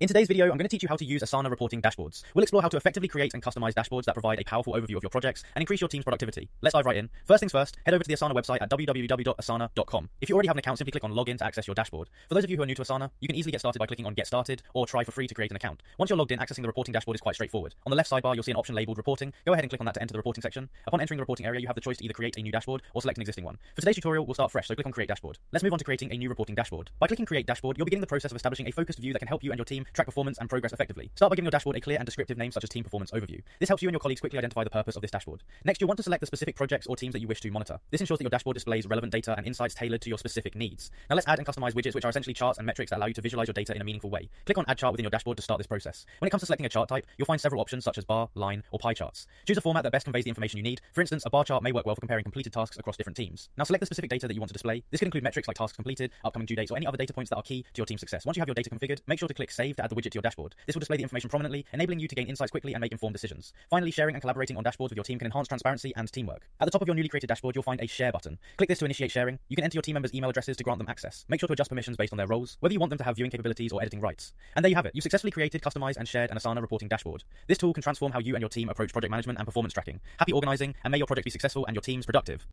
In today's video, I'm going to teach you how to use Asana reporting dashboards. We'll explore how to effectively create and customize dashboards that provide a powerful overview of your projects and increase your team's productivity. Let's dive right in. First things first, head over to the Asana website at www.asana.com. If you already have an account, simply click on Login to access your dashboard. For those of you who are new to Asana, you can easily get started by clicking on Get Started or Try for free to create an account. Once you're logged in, accessing the reporting dashboard is quite straightforward. On the left sidebar, you'll see an option labeled Reporting. Go ahead and click on that to enter the reporting section. Upon entering the reporting area, you have the choice to either create a new dashboard or select an existing one. For today's tutorial, we'll start fresh, so click on Create Dashboard. Let's move on to creating a new reporting dashboard. By clicking Create Dashboard, you're beginning the process of establishing a focused view that can help you and your team track performance and progress effectively. Start by giving your dashboard a clear and descriptive name such as Team Performance Overview. This helps you and your colleagues quickly identify the purpose of this dashboard. Next, you'll want to select the specific projects or teams that you wish to monitor. This ensures that your dashboard displays relevant data and insights tailored to your specific needs. Now let's add and customize widgets, which are essentially charts and metrics that allow you to visualize your data in a meaningful way. Click on Add Chart within your dashboard to start this process. When it comes to selecting a chart type, you'll find several options such as bar, line, or pie charts. Choose a format that best conveys the information you need. For instance, a bar chart may work well for comparing completed tasks across different teams. Now select the specific data that you want to display. This can include metrics like tasks completed, upcoming due dates, or any other data points that are key to your team's success. Once you have your data configured, make sure to click Save to add the widget to your dashboard. This will display the information prominently, enabling you to gain insights quickly and make informed decisions. Finally, sharing and collaborating on dashboards with your team can enhance transparency and teamwork. At the top of your newly created dashboard, you'll find a Share button. Click this to initiate sharing. You can enter your team members' email addresses to grant them access. Make sure to adjust permissions based on their roles, whether you want them to have viewing capabilities or editing rights. And there you have it. You've successfully created, customized, and shared an Asana reporting dashboard. This tool can transform how you and your team approach project management and performance tracking. Happy organizing, and may your project be successful and your teams productive.